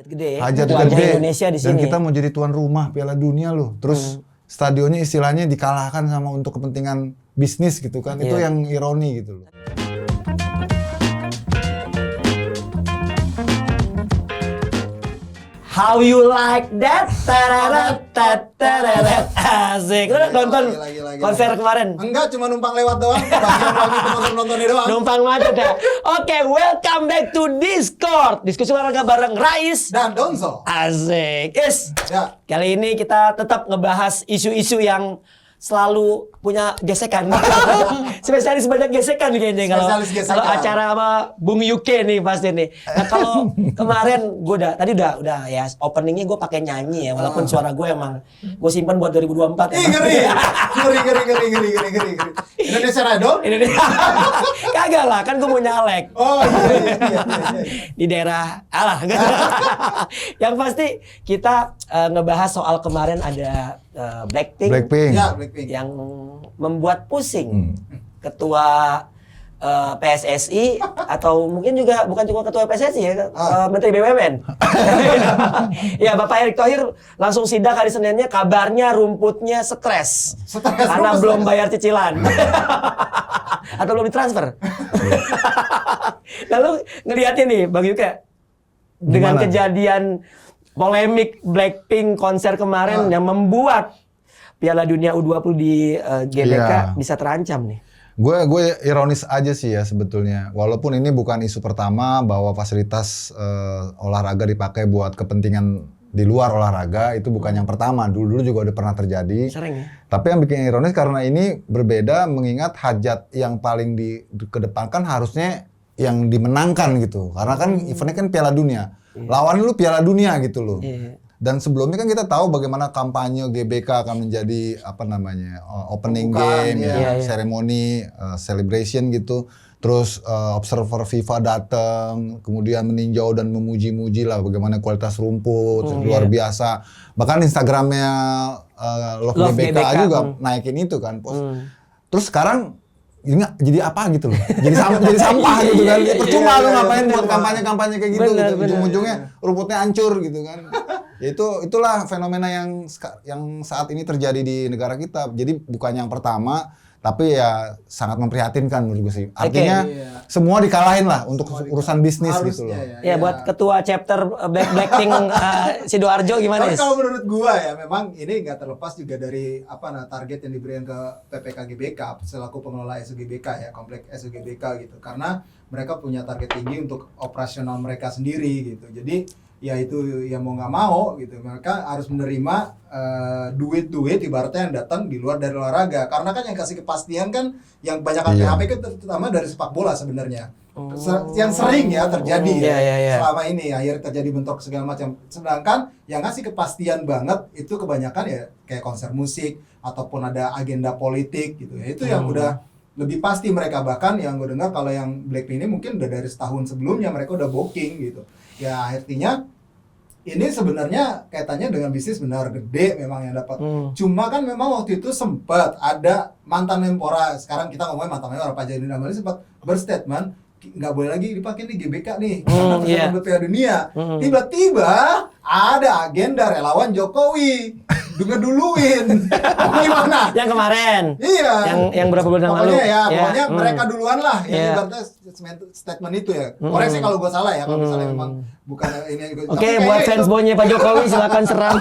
Hajat gede. Indonesia di Dan sini. kita mau jadi tuan rumah Piala Dunia loh. Terus stadionnya istilahnya dikalahkan sama untuk kepentingan bisnis gitu kan. Itu yang ironi gitu loh. How you like that? Asik. Lu nonton konser kemarin? Enggak, cuma numpang lewat doang. Bagian lagi nonton-nontonnya doang. Numpang macet ya. Oke, welcome back to Discord. Diskusi olahraga bareng Rais Dan Donzo. Asik. Yes. Ya. Kali ini kita tetap ngebahas isu-isu yang selalu punya gesekan. Spesialis banyak gesekan nih kayaknya kalau acara sama Bung UK nih pasti nih. Nah, kalau kemarin gue tadi udah ya openingnya gue pakai nyanyi ya, walaupun suara gue emang gue simpan buat 2024 ya. Ngeri. Indonesia Idol? Indonesia. Kagak lah, kan gue mau nyalek. Oh iya. Di daerah yang pasti kita ngebahas soal kemarin ada Blackpink. Ya, Blackpink. Yang membuat pusing ketua PSSI atau mungkin juga bukan cuma ketua PSSI ya, Menteri BUMN. Ya, Bapak Erick Thohir langsung sidak hari Seninnya, kabarnya rumputnya stres karena belum bayar cicilan. Atau belum ditransfer. Lalu ngeliatnya nih Bang Yuka, dengan kejadian polemik Blackpink konser kemarin yang membuat Piala Dunia U20 di GBK bisa terancam nih. Gue ironis aja sih ya sebetulnya. Walaupun ini bukan isu pertama bahwa fasilitas olahraga dipakai buat kepentingan di luar olahraga, itu bukan yang pertama. Dulu juga udah pernah terjadi. Sering ya? Tapi yang bikin ironis karena ini berbeda, mengingat hajat yang paling dikedepankan harusnya yang dimenangkan gitu. Karena kan eventnya kan Piala Dunia. Lawan lu Piala Dunia gitu loh. Dan sebelumnya kan kita tahu bagaimana kampanye GBK akan menjadi opening game, seremoni, celebration gitu. Terus observer FIFA datang, kemudian meninjau dan memuji-muji lah bagaimana kualitas rumput luar biasa. Bahkan Instagramnya Love GBK juga naikin itu kan post. Terus sekarang ini jadi apa gitu loh, jadi sampah gitu kan. Percuma lu ngapain buat kampanye kayak gitu, ujung-ujungnya rumputnya hancur gitu kan. Ya itulah fenomena yang saat ini terjadi di negara kita. Jadi bukan yang pertama, tapi ya sangat memprihatinkan menurut gue sih. Artinya semua dikalahin lah untuk urusan bisnis gitu loh. Ya buat ketua chapter Blackpink Sidoarjo gimana Tapi kalau menurut gua ya memang ini nggak terlepas juga dari target yang diberikan ke PPK GBK selaku pengelola SUGBK ya, komplek SUGBK gitu. Karena mereka punya target tinggi untuk operasional mereka sendiri gitu. Jadi ya itu ya mau nggak mau gitu, mereka harus menerima duit ibaratnya yang datang di luar dari olahraga. Karena kan yang kasih kepastian kan yang banyak PHP kan terutama dari sepak bola sebenarnya. Yang sering ya terjadi selama ini akhirnya terjadi bentrok segala macam. Sedangkan yang ngasih kepastian banget itu kebanyakan ya kayak konser musik ataupun ada agenda politik gitu ya. Itu yang udah lebih pasti mereka. Bahkan yang gue dengar kalau yang Blackpink ini mungkin udah dari setahun sebelumnya mereka udah booking gitu. Ya artinya ini sebenarnya kaitannya dengan bisnis benar gede memang yang dapat. Cuma kan memang waktu itu sempat ada mantan Menpora, sekarang kita ngomongin mantan Menpora, Pak Zainuddin Amali sempat berstatement nggak boleh lagi dipakai di GBK nih karena Piala Dunia. Tiba-tiba ada agenda relawan Jokowi ngeduluin. Gimana? Yang kemarin. Iya. Yang berapa bulan yang lalu. Pokoknya mereka duluan lah yang ibaratnya statement itu ya. Koreksi kalau gue salah ya, kalau misalnya memang bukan ini. Oke, buat fans boynya Pak Jokowi silakan serang.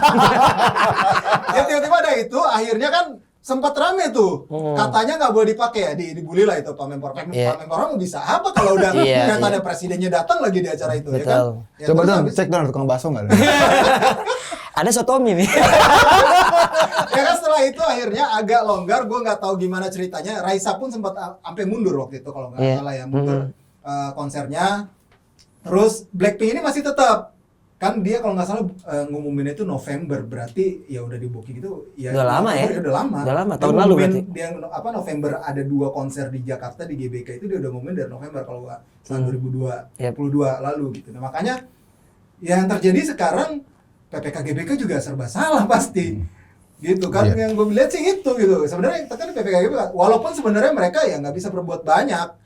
Ya tiba-tiba ada itu, akhirnya kan sempat rame tuh. Katanya nggak boleh dipakai ya, dibully lah itu Pak Menpora. Pak Menpora mau bisa apa kalau udah katanya presidennya datang lagi di acara itu. Betul. Ya kan? Ya, coba dong cek dong tukang bakso nggak ada. Ada sotomi nih. Ya kan setelah itu akhirnya agak longgar, gue nggak tahu gimana ceritanya. Raisa pun sempat sampai mundur waktu itu kalau nggak salah ya, mundur konsernya. Terus Blackpink ini masih tetap, kan dia kalau nggak salah ngumumin itu November, berarti ya udah di booking itu ya udah lama ya. Udah lama. Tahun lalu berarti. Dia November ada 2 konser di Jakarta di GBK itu dia udah ngumumin dari November kalau nggak salah 2022 lalu gitu. Nah makanya yang terjadi sekarang PPK GBK juga serba salah pasti. Gitu kan, yang gue lihat sih itu gitu. Sebenarnya tekan PPK GBK, walaupun sebenarnya mereka ya nggak bisa berbuat banyak.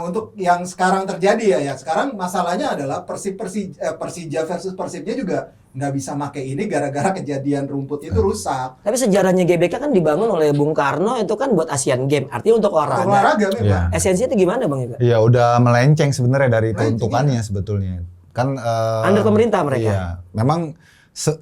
untuk yang sekarang terjadi ya sekarang masalahnya adalah Persija versus Persibnya juga nggak bisa make ini gara-gara kejadian rumput itu rusak. Tapi sejarahnya GBK kan dibangun oleh Bung Karno itu kan buat Asian Games, artinya untuk olahraga. Olahraga memang. Iya. Esensinya itu gimana Bang Iba? Iya, udah melenceng sebenarnya dari peruntukannya sebetulnya. Kan Under pemerintah mereka. Iya, memang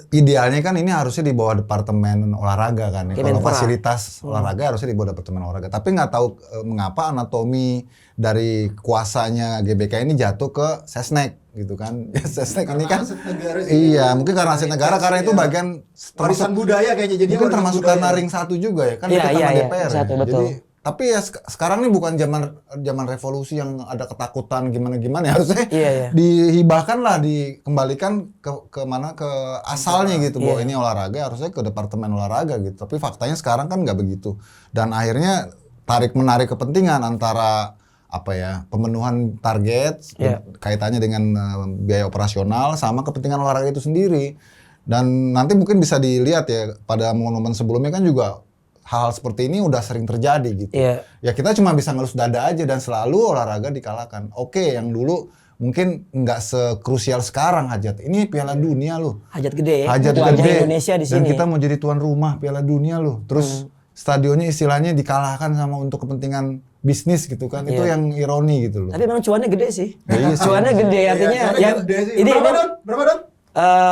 idealnya kan ini harusnya di bawah departemen olahraga kan. Kalau Kemenpora. fasilitas olahraga harusnya di bawah departemen olahraga. Tapi nggak tahu mengapa anatomi dari kuasanya GBK ini jatuh ke Sesnek gitu kan. Sesnek ini kan aset negara sih. iya, mungkin karena aset negara karena itu bagian Warisan budaya kayaknya jadi mungkin termasuk karena ring 1 juga ya kan Iya, dekat sama iya, DPR. satu, Ya. betul. Jadi tapi ya sekarang ini bukan zaman revolusi yang ada ketakutan gimana ya, harusnya Iya, iya. dihibahkan lah, dikembalikan ke mana, ke asalnya gitu, bahwa Iya. ini olahraga harusnya ke departemen olahraga gitu. Tapi faktanya sekarang kan nggak begitu, dan akhirnya tarik menarik kepentingan antara apa ya, pemenuhan target Iya. kaitannya dengan biaya operasional sama kepentingan olahraga itu sendiri. Dan nanti mungkin bisa dilihat ya pada momen-momen sebelumnya kan juga hal-hal seperti ini udah sering terjadi gitu. Iya. Ya kita cuma bisa ngelus dada aja dan selalu olahraga dikalahkan. Oke, yang dulu mungkin nggak sekrusial sekarang hajat. Ini Piala Dunia loh. Hajat gede ya. Hajat Wajah gede. Indonesia di Dan sini. kita mau jadi tuan rumah Piala Dunia loh. Terus stadionnya istilahnya dikalahkan sama untuk kepentingan bisnis gitu kan. Itu Iya. yang ironi gitu loh. Tapi memang cuannya gede sih. Iya sih. Cuannya gede artinya ya. Ini berapa Don? Berapa Don?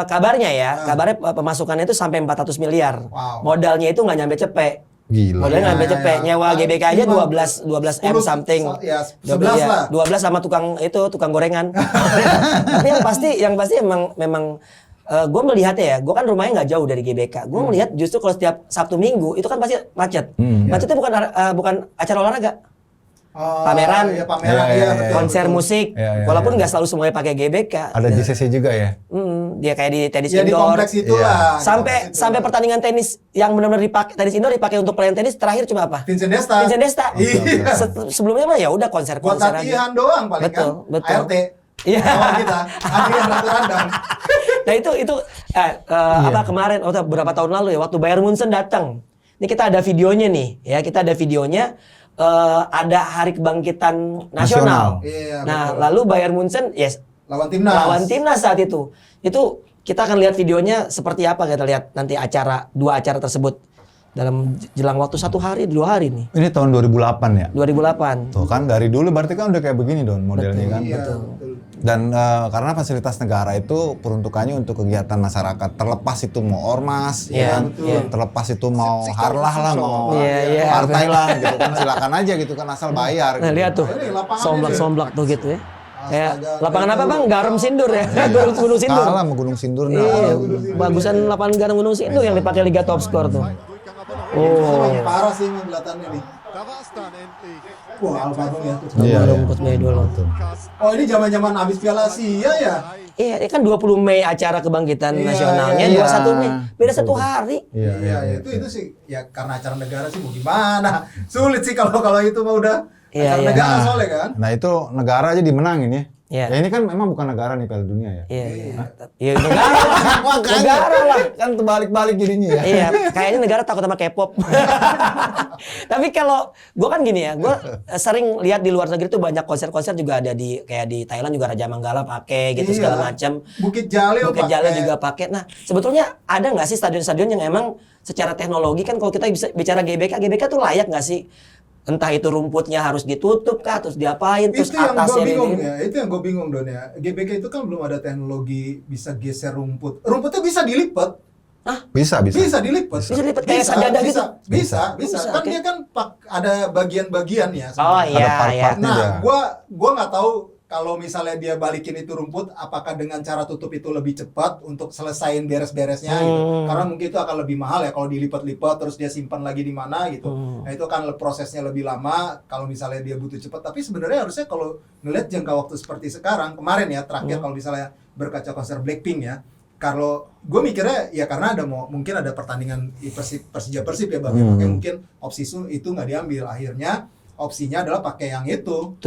kabarnya ya, kabarnya pemasukannya itu sampai 400 miliar. Wow. Modalnya itu nggak nyampe cepek. Gila. Modalnya nggak nyampe Ya, cepek. ya. Nyewa GBK aja Cuma 12 M 10, something. ya, 12 11 lah. 12 sama tukang gorengan. Tapi yang pasti memang gue melihatnya ya, gue kan rumahnya nggak jauh dari GBK. Gue melihat justru kalau setiap Sabtu Minggu itu kan pasti macet. Macetnya bukan acara olahraga. Pameran. Iya, pameran, Iya, iya, iya, betul. Konser betul. musik, Iya, iya, walaupun iya. nggak selalu semuanya pakai GBK. Ada JCC juga ya. Dia kayak di tenis Ya di indoor. kompleks itu Iya. lah. Sampai pertandingan tenis yang benar-benar dipakai, tenis indoor dipakai untuk pelayan tenis terakhir cuma apa? Vincent Desta. Vincent Desta. Iya. Sebelumnya mah ya udah Buat konser-konser aja. latihan doang paling Betul, kan. betul. ART. Iya. Lawan kita. Adrian Ratu Randang. Nah itu apa kemarin beberapa tahun lalu ya waktu Bayern Munchen datang. Ini kita ada videonya nih ya, kita ada videonya. Ada hari kebangkitan nasional. Iya, Nah, betul. lalu Bayern Munchen yes Lawan timnas. lawan timnas saat itu. Itu kita akan lihat videonya seperti apa, kita lihat nanti dua acara tersebut dalam jelang waktu 1 hari 2 hari nih. Ini tahun 2008 ya. 2008. Tuh kan dari dulu berarti kan udah kayak begini Don modelnya kan. Iya, betul. Dan karena fasilitas negara itu peruntukannya untuk kegiatan masyarakat, terlepas itu mau ormas, Iya, ya kan? iya. terlepas itu mau harlah lah, mau Iya, iya. partai lah, gitu kan, silakan aja gitu kan, asal bayar. Nah, gitu. lihat tuh. Ini lapangannya Somblak-somblak tuh gitu ya. Kayak Astaga, lapangan apa Bang? Garam Sindur ya. Iya. Gunung Sindur. Kalah sama Gunung Sindur. Nah. Iya, bagusan lapangan Garam Gunung Sindur yang dipakai Liga Top Skor tuh. Oh. Parah sih ini kelihatannya nih. Wah, Alvaro ya. Tuh. Iya, Baru iya. Coach Mei dulu. Oh, ini zaman-zaman habis Piala Asia ya? Iya, ini kan 20 Mei acara kebangkitan Iya, nasionalnya, iya, 21 Mei. Beda Betul, 1 hari. Iya, iya, iya. Itu sih ya karena acara negara sih mau gimana. Sulit sih kalau itu mah udah Iya, acara iya. negara soalnya kan. Nah itu negara aja dimenangin ya. Iya. Ya ini kan memang bukan negara nih Piala Dunia ya. Iya, iya. Iya, negara lah. Negara lah. Kan terbalik-balik jadinya ya. Iya, kayaknya negara takut sama K-pop. Tapi kalau gue kan gini ya, gue sering lihat di luar negeri tuh banyak konser-konser juga ada kayak di Thailand juga Raja Manggala pakai gitu Iya. segala macam. Bukit Jalil Bukit Jalil pakai. juga pakai. Nah, sebetulnya ada nggak sih stadion-stadion yang emang secara teknologi kan kalau kita bisa bicara GBK tuh layak nggak sih? Entah itu rumputnya harus ditutup kah, terus diapain, terus Itu yang gue atasnya bingung ini. ya, itu yang gue bingung Don ya. GBK itu kan belum ada teknologi bisa geser rumput. Rumputnya bisa dilipat. Bisa. Bisa dilipat. Bisa dilipat kayak sajadah gitu? Bisa. Bisa, Kan oke. dia kan ada bagian-bagian ya. Oh sebenarnya. iya, Ada part-part. iya. Tidak. Nah, gua nggak tahu kalau misalnya dia balikin itu rumput, apakah dengan cara tutup itu lebih cepat untuk selesain beres-beresnya gitu. Karena mungkin itu akan lebih mahal ya kalau dilipat-lipat terus dia simpan lagi di mana gitu. Nah, itu kan prosesnya lebih lama kalau misalnya dia butuh cepat. Tapi sebenarnya harusnya kalau ngelihat jangka waktu seperti sekarang, kemarin ya terakhir kalau misalnya berkaca konser Blackpink ya, kalau gue mikirnya ya karena mungkin ada pertandingan Persija Persib ya Bang, ya, makanya mungkin opsi itu nggak diambil. Akhirnya opsinya adalah pakai yang itu.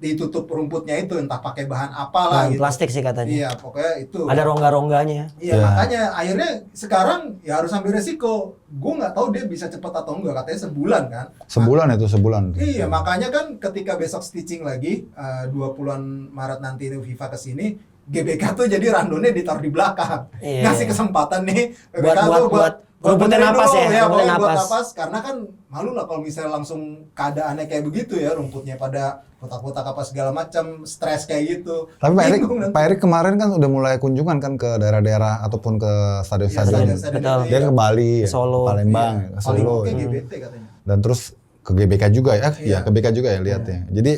Ditutup rumputnya itu, entah pakai bahan apalah gitu. Plastik sih katanya. Iya, pokoknya itu. Ada rongga-rongganya. Iya, makanya akhirnya sekarang ya harus ambil resiko. Gue nggak tahu dia bisa cepat atau enggak, katanya sebulan kan. Sebulan. Iya, makanya kan ketika besok stitching lagi 20-an Maret nanti ini FIFA kesini, GBK tuh jadi randonnya ditaruh di belakang. Iya. Ngasih kesempatan nih buat rumputnya benerin napas dulu, ya, buat napas. napas. Karena kan malu lah kalau misalnya langsung keadaannya kayak begitu ya, rumputnya pada kotak-kotak apa segala macam, stres kayak gitu. Tapi Pak Erik kemarin kan udah mulai kunjungan kan ke daerah-daerah ataupun ke stadion-stadion. Betul. Dia ke Bali, Solo. Palembang, ke Solo. Paling GBT katanya. Dan terus ke GBK juga ya, ya ke GBK juga ya lihatnya. Jadi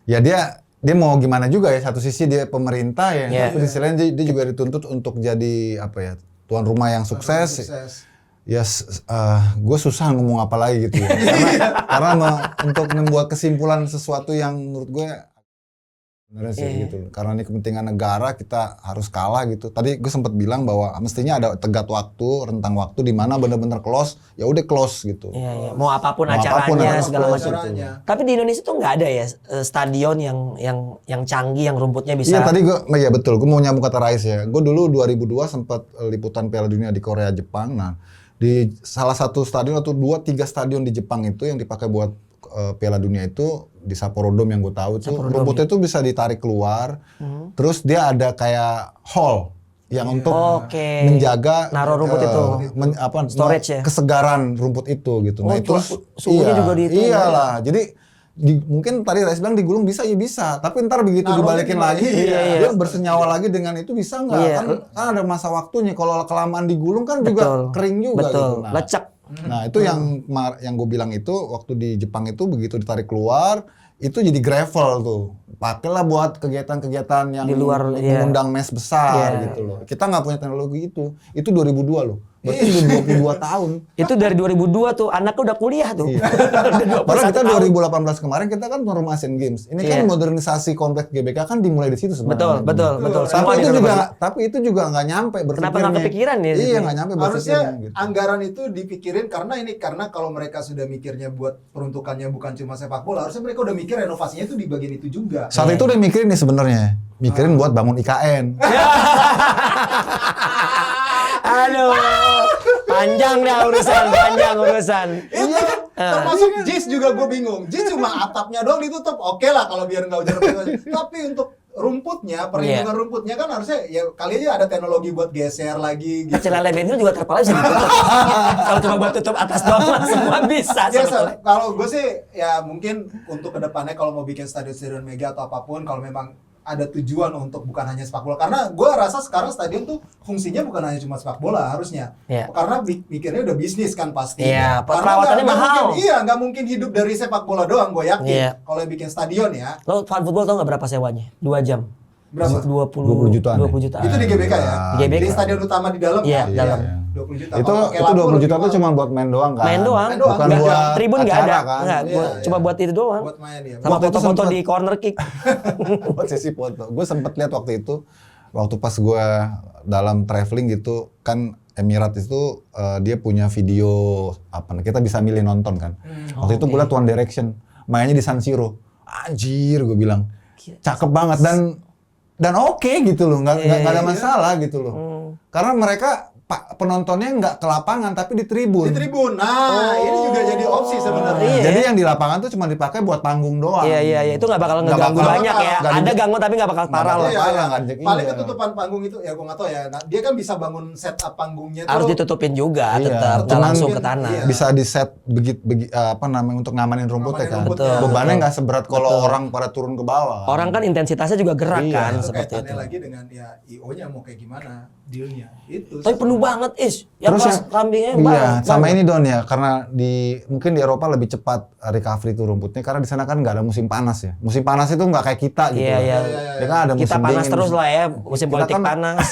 ya dia mau gimana juga ya, satu sisi dia pemerintah ya, tapi di sisi lain dia juga dituntut untuk jadi apa ya, tuan rumah yang sukses. Ya, gue susah ngomong apa lagi gitu ya. Karena untuk membuat kesimpulan sesuatu yang menurut gue beneran sih gitu. Karena ini kepentingan negara, kita harus kalah gitu. Tadi gue sempat bilang bahwa mestinya ada tenggat waktu, rentang waktu di mana benar-benar close, ya udah close gitu. Iya. Mau apapun acaranya segala macam. Tapi di Indonesia tuh nggak ada ya stadion yang canggih, yang rumputnya bisa. Iya tadi iya betul. Gue mau nyambung kata Rais ya. Gue dulu 2002 sempat liputan Piala Dunia di Korea Jepang. Nah, di salah satu stadion atau 2-3 stadion di Jepang itu yang dipakai buat Piala Dunia itu di Sapporo Dome yang gue tahu tuh rumputnya itu bisa ditarik keluar, terus dia ada kayak hall yang untuk menjaga naruh rumput itu storage ya, kesegaran rumput itu gitu. Nah itu suhunya juga di itu. Iyalah, jadi mungkin tadi Rais bilang digulung bisa, tapi ntar begitu dibalikin lagi, dia bersenyawa lagi dengan itu bisa nggak? Kan ada masa waktunya. Kalau kelamaan digulung kan juga kering juga gitu. Nah, lecek. Nah itu yang gue bilang itu waktu di Jepang itu begitu ditarik keluar itu jadi gravel tuh. Pakailah buat kegiatan-kegiatan yang di luar, mengundang mes besar gitu loh. Kita nggak punya teknologi itu. Itu 2002 loh. Berarti udah 22 tahun. Itu dari 2002 tuh, anaknya udah kuliah tuh. Padahal kita 2018 kemarin kita kan tuan rumah Asian Games. Ini kan modernisasi kompleks GBK kan dimulai di situ sebenarnya. Betul. Tapi itu juga nggak nyampe berpikirnya. Kenapa nggak kepikiran ya? Iya nggak nyampe berpikirnya. Harusnya gitu. Anggaran itu dipikirin karena kalau mereka sudah mikirnya buat peruntukannya bukan cuma sepak bola, harusnya mereka udah mikir renovasinya itu di bagian itu juga. Saat itu udah mikirin nih sebenarnya. Mikirin buat bangun IKN. Aduh, panjang urusan. Iya, termasuk JIS juga gue bingung. JIS cuma atapnya doang ditutup, oke lah kalau biar nggak hujan. Tapi untuk rumputnya, perlindungan rumputnya kan harusnya ya kali aja ada teknologi buat geser lagi. Gitu. Celana bensin juga terpal bisa ditutup. Kalau cuma buat tutup atas doang semua bisa. Kalau gue sih ya mungkin untuk kedepannya kalau mau bikin stadion mega atau apapun, kalau memang ada tujuan untuk bukan hanya sepak bola, karena gue rasa sekarang stadion tuh fungsinya bukan hanya cuma sepak bola harusnya, karena mikirnya udah bisnis kan pasti. Iya, perawatannya mahal. Nggak mungkin hidup dari sepak bola doang, gue yakin. Kalau yang bikin stadion ya. Lo fan football tau nggak berapa sewanya? 2 jam. Berapa? 20 jutaan. 20 jutaan. Itu di GBK ya? Di GBK. Di stadion utama di dalam. Iya, dalam. 20 juta. Itu 20 juta tuh cuma buat main doang kan? Main doang. Bukan buat tribun nggak ada. Kan? Cuma buat itu doang. Buat main ya. Sama foto-foto di corner kick. Buat sesi foto. Gue sempet lihat waktu itu, waktu pas gue dalam traveling gitu kan, Emirat itu dia punya video kita bisa milih nonton kan. Waktu itu gue liat One Direction mainnya di San Siro. Anjir gue bilang, cakep banget dan oke gitu loh, nggak ada masalah gitu loh. Karena mereka penontonnya nggak ke lapangan tapi di tribun. Di tribun. Nah, ini juga jadi opsi sebenarnya. Jadi yang di lapangan tuh cuma dipakai buat panggung doang. Iya, itu nggak bakal ngeganggu banyak ya. Ada ganggu tapi nggak bakal parah lah. Paling ketutupan panggung itu ya gue nggak tahu ya. Dia kan bisa bangun setup panggungnya tuh. Harus ditutupin juga tetap, nggak langsung ke tanah. Bisa di set untuk ngamanin rumputnya kan. Bebannya nggak seberat kalau orang pada turun ke bawah. Orang kan intensitasnya juga gerak kan seperti itu. Lagi dengan ya IO-nya mau kayak gimana dealnya itu. Tapi penuh banget yang terus pas kambingnya sama ini Don ya, karena mungkin di Eropa lebih cepat recovery tuh rumputnya karena di sana kan nggak ada musim panas ya. Musim panas itu nggak kayak kita gitu. Iya. Ya kan ada musim kita panas dingin, terus lah ya, musim politik kan panas.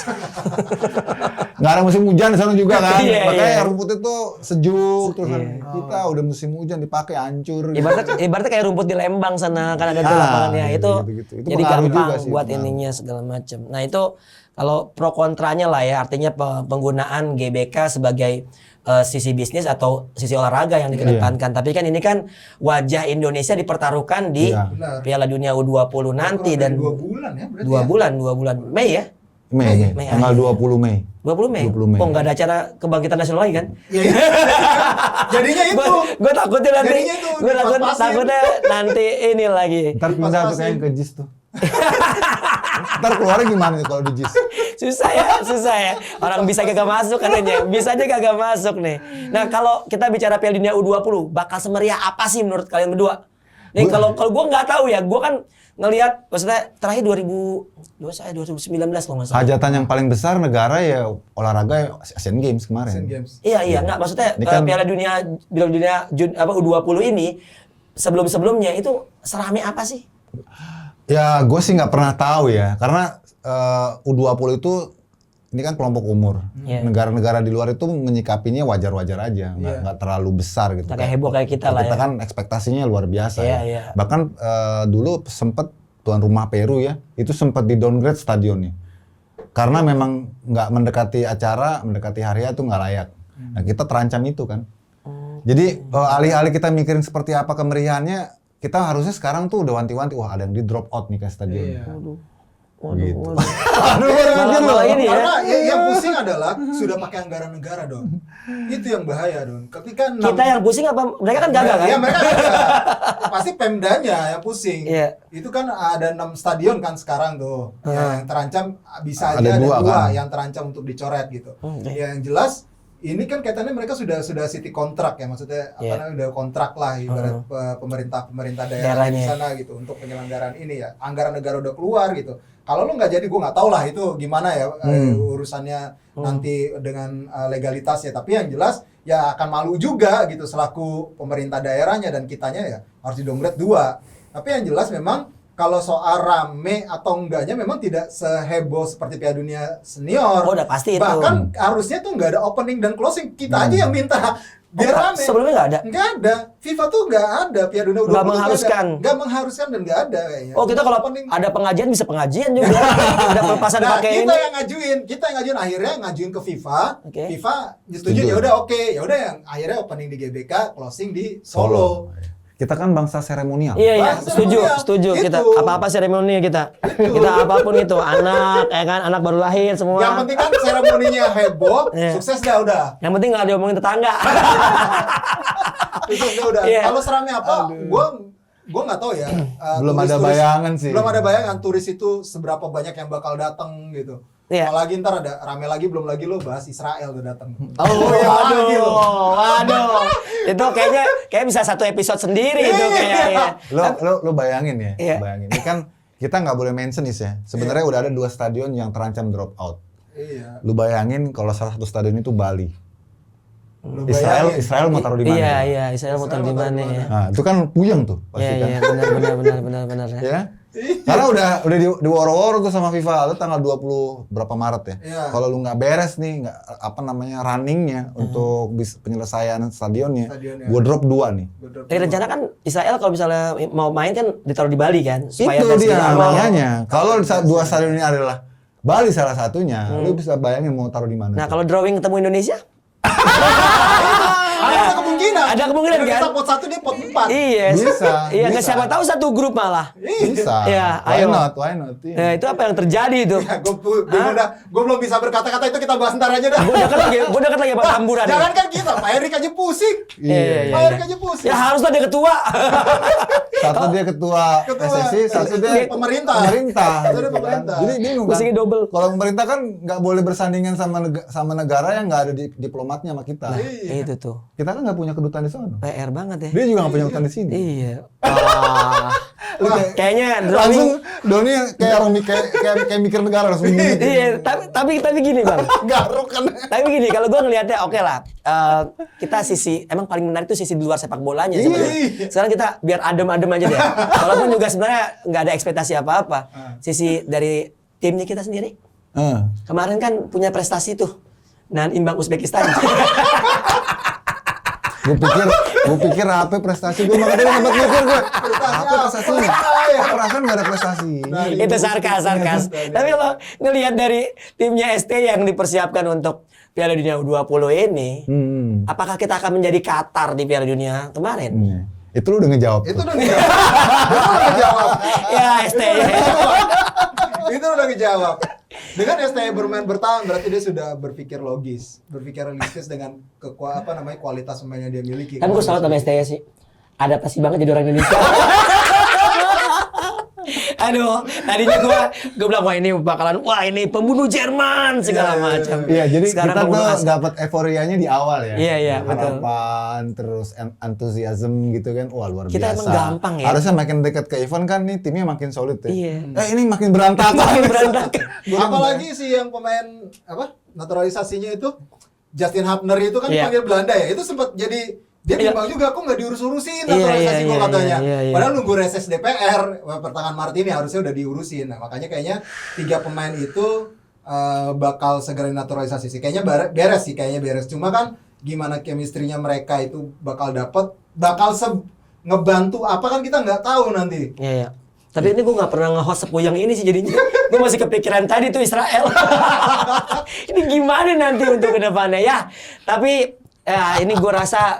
Nggak ada musim hujan di sana juga kan. Iya. Makanya rumput itu sejuk terus kan. Kita udah musim hujan dipakai hancur. Ibaratnya kayak rumput di Lembang sana kan ada di lapangannya. Itu gitu. jadi gampang buat ininya segala macam. Nah itu Kalau pro kontranya lah ya, artinya penggunaan GBK sebagai sisi bisnis atau sisi olahraga yang dikedepankan. Tapi kan ini kan wajah Indonesia dipertaruhkan di Benar. Piala Dunia U20 nanti dan 2 bulan ya berarti. 2 bulan Mei ya. Mei, Mei tanggal akhir. 20 Mei. 20 Mei. 20 Mei. Oh, nggak ada acara kebangkitan nasional lagi kan? Iya. Jadinya itu. Gue takutnya nanti, Jadinya itu gue dipas-pasin. takutnya nanti ini lagi. Ntar pindah tuh kayaknya ke JIS tuh. Ntar keluarnya gimana nih kalau di JIS? Susah ya. Orang bisa kagak masuk katanya. Bisa aja kagak masuk nih. Nah, kalau kita bicara Piala Dunia U20, bakal semeriah apa sih menurut kalian berdua? Nih kalau gue nggak tahu ya, gue kan ngelihat maksudnya terakhir 2019 kalau nggak salah. Hajatan yang paling besar negara ya olahraga Asian Games kemarin. Asian Games. Iya, nggak maksudnya Ini kan- Piala Dunia U20 ini sebelum-sebelumnya itu serame apa sih? Ya gue sih nggak pernah tahu ya, karena U20 itu ini kan kelompok umur. Iya. Negara-negara di luar itu menyikapinya wajar-wajar aja, nggak terlalu besar gitu. Nggak kayak heboh kayak kita lah Kita ya. kan ekspektasinya luar biasa Iya, ya. iya. Bahkan dulu sempet tuan rumah Peru ya, itu sempat di downgrade stadionnya. Karena memang nggak mendekati acara, mendekati hari itu nggak layak. Nah kita terancam itu kan. Jadi alih-alih kita mikirin seperti apa kemeriahannya, kita harusnya sekarang tuh udah wanti-wanti, wah ada yang di drop out nih ke stadion. Iya. Gitu. Malah ini ya. Karena yang pusing adalah sudah pakai anggaran negara dong. Itu yang bahaya dong. Ketika Kita yang pusing apa? Mereka kan gagal kan? Iya mereka gagal. Pasti Pemdanya yang pusing. Iya. Itu kan ada 6 stadion kan sekarang tuh. Yang terancam bisa Ada aja ada dua, 2 kan? yang terancam untuk dicoret gitu. Oke. Yang jelas ini kan kaitannya mereka sudah city kontrak ya, maksudnya Iya. apa namanya udah kontrak lah ibarat pemerintah daerah di Daerahnya. sana gitu untuk penyelenggaraan ini ya. Anggaran negara udah keluar gitu. Kalau lu nggak jadi, gue nggak tahu lah itu gimana ya urusannya nanti dengan legalitasnya. Tapi yang jelas ya akan malu juga gitu selaku pemerintah daerahnya dan kitanya ya harus di-downgrade 2. Tapi yang jelas memang kalau soal rame atau enggaknya memang tidak seheboh seperti Piala Dunia Senior. Oh, udah pasti itu. Bahkan harusnya tuh nggak ada opening dan closing. Kita aja yang minta biar Oh, rame. sebelumnya nggak ada? Nggak ada. FIFA tuh nggak ada. Piala Dunia Nggak mengharuskan. Nggak mengharuskan dan nggak ada kayaknya. Oh, kita kalau Opening. ada pengajian bisa pengajian juga. Ada pelepasan Nah, pakai kita ini. yang ngajuin, akhirnya ngajuin ke FIFA. Oke. FIFA setuju, ya udah oke. Ya udah yang akhirnya opening di GBK, closing di Solo. Kita kan bangsa seremonial. Iya, Bahasa setuju. seremonial. Kita Itu. apa-apa seremoni kita. Kita apapun itu, anak, ya kan, anak baru lahir semua. Yang penting kan seremoninya heboh, Iya. sukses dah udah. Yang penting nggak diomongin tetangga. Sukses dah udah. Iya. Kalau serame apa, gua nggak tahu ya. Belum ada bayangan sih. Belum ada bayangan turis itu seberapa banyak yang bakal datang gitu. Iya. Apalagi ntar ada rame lagi, belum lagi lo bahas Israel udah datang. Oh, yang lagi lo. waduh. Itu kayak bisa satu episode sendiri itu kayaknya. Lo bayangin ya, Iya. bayangin. Ini kan kita nggak boleh mention ya. Sebenarnya udah ada 2 stadion yang terancam drop out. Iya. Lu bayangin kalau salah satu stadion itu Bali. Lo Israel bayangin. mau taruh di mana? Iya, Israel mau taruh di mana ya. Nah, itu kan puyeng tuh pasti Iya, kan. benar ya. Ya. Karena udah di woro-woro tuh sama FIFA, lu tanggal 20 berapa Maret ya. Iya. Kalau lu nggak beres nih, nggak apa namanya runningnya untuk penyelesaian stadionnya, Stadionnya. gua drop 2 nih. Rencana kan Israel kalau misalnya mau main kan ditaruh di Bali kan supaya Itu dari segi dia aman. makanya. Kalau 2 stadion ini adalah Bali salah satunya, lu bisa bayangin mau taruh di mana. Nah, tuh. kalau drawing ketemu Indonesia? Ada kemungkinan. Ada kemungkinan, kan? Kita pot 1 dia pot 4. Iya. Bisa, Iya, bisa. siapa tahu satu grup malah. Bisa. Iya, why ayo. not? Why not? Iya. Nah, itu apa yang terjadi itu? Ya, gue belum bisa berkata-kata itu, kita bahas ntar aja dah. Gue dekat lagi sama tamburan. Jangan kan kita, Pak Erik aja pusing. Iya. Pak Erik aja pusing. Ya haruslah dia ketua. Satu dia ketua PSSI, satu dia pemerintah. Satu dia pemerintah. Jadi bingung kan? Pusingnya double. Kalau pemerintah kan nggak boleh bersandingan sama negara yang nggak ada diplomatnya sama kita. Itu tuh. Kita kan nggak punya kedutaan di sana. PR banget ya. Dia juga nggak punya kedutaan di sini. Iya. Kayaknya Langsung drawing. Doni kayak orang kayak mikir negara langsung gini. Iya, tapi gini bang. Garuk kan. Tapi gini, kalau gue ngelihatnya oke lah. Kita emang paling menarik tuh sisi di luar sepak bolanya sebenarnya. Sekarang kita biar adem-adem aja deh. Walaupun juga sebenarnya nggak ada ekspektasi apa-apa. Sisi dari timnya kita sendiri. Kemarin kan punya prestasi tuh. Nah, imbang Uzbekistan. Gue pikir HP prestasi gue, makanya sempat mikir gue. HP prestasinya. Perasaan nggak ada prestasi. Itu sarkas. Tapi kalau ngelihat dari timnya ST yang dipersiapkan untuk Piala Dunia U20 ini, apakah kita akan menjadi Qatar di Piala Dunia kemarin? Itu lu udah ngejawab. Itu udah ngejawab. Ya ST. Itu udah ngejawab. Dengan STY bermain bertahan berarti dia sudah berpikir logis, berpikir realistis dengan kualitas pemain yang dia miliki. Kan gue salut sama STY sih. Adaptasi banget jadi orang Indonesia. Aduh, tadinya gue bilang wah ini pembunuh Jerman segala macam. Iya, jadi sekarang kita pembunuh tuh asal. dapat euforianya di awal ya. Iya, betul. Harapan, terus antusiasme gitu kan, wah luar Kita biasa. emang gampang ya. Harusnya makin dekat ke event kan nih timnya makin solid ya. Iya. Ini makin berantakan. Makin berantakan. Apalagi sih yang pemain naturalisasinya itu Justin Hapner itu kan Iya. panggil Belanda ya. Itu sempat jadi dia bimbang juga, kok nggak diurus-urusin naturalisasi Iya, gua katanya. iya. Padahal nunggu reses DPR pertengahan Maret ini harusnya udah diurusin. Nah, makanya kayaknya 3 pemain itu bakal segera naturalisasi sih. Kayaknya beres. Cuma kan gimana chemistry-nya mereka itu bakal ngebantu apa kan kita nggak tahu nanti. Iya. Tapi ini gue nggak pernah nge-host sepuyang ini sih jadinya. Gue masih kepikiran tadi tuh Israel. Ini gimana nanti untuk kedepannya ya? Tapi ini gue rasa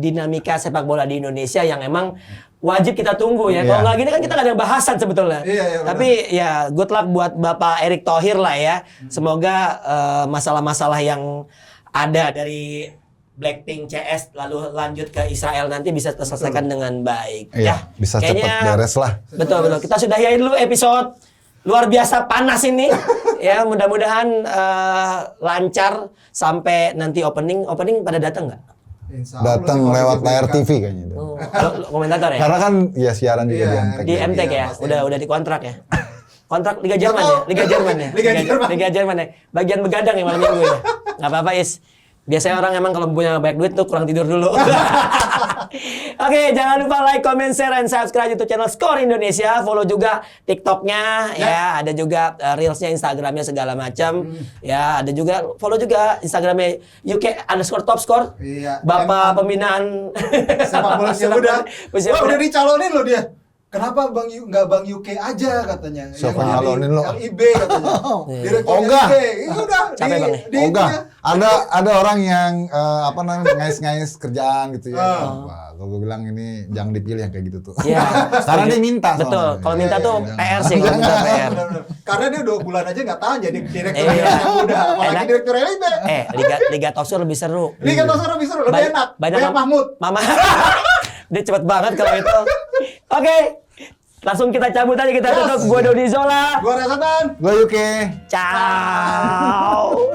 dinamika sepak bola di Indonesia yang emang wajib kita tunggu ya. Kalau nggak gini kan kita nggak ada bahasan sebetulnya. Iya, tapi ya good luck buat Bapak Erick Thohir lah ya. Semoga masalah-masalah yang ada dari Blackpink CS lalu lanjut ke Israel nanti bisa terselesaikan dengan baik. Iya, bisa cepat beres lah. Betul. Kita sudahi dulu episode luar biasa panas ini. Ya, mudah-mudahan lancar sampai nanti opening pada datang nggak? Datang lewat layar TV kayaknya itu. Komentator ya? Karena kan ya siaran juga di MTEK. Di MTEK ya? Udah dikontrak ya? Kontrak Liga Jerman ya? Liga Jerman ya? Bagian begadang ya malam minggu ya? Nggak apa-apa Is. Biasanya orang emang kalau punya banyak duit tuh kurang tidur dulu. Oke, jangan lupa like, comment, share, and subscribe YouTube channel Skor Indonesia. Follow juga TikToknya, ya. Ada juga Reelsnya, Instagramnya segala macam. Ya, ada juga follow juga Instagramnya UK_topscore. Iya. Bapak pembinaan sepak bola usia muda. Usia Wah, muda. udah dicalonin loh dia. Kenapa nggak Bang UK aja katanya? Siapa Yang nyalonin lo? LIB katanya. Direktur Ogah. LIB. Iya udah. Capek, Bang. Ogah. Ada orang yang ngais-ngais kerjaan gitu ya. Wah, kalau gue bilang ini jangan dipilih yang kayak gitu tuh. Iya. Karena dia minta. Betul. soalnya. Kalau minta tuh Iya. PR sih, kalau minta PR. Benar-benar. Karena dia 2 bulan aja nggak tahan jadi direktur Iya. yang muda. Apalagi Enak. direktur LIB. Liga Topscore lebih seru. Liga Tosor lebih seru, lebih enak. Banyak Mahmud. Mama. Dia cepet banget kalau itu. Oke. Langsung kita cabut aja, kita tutup. Gua Dodi Zola. Gua Rasatan. Gue UK. Ciao.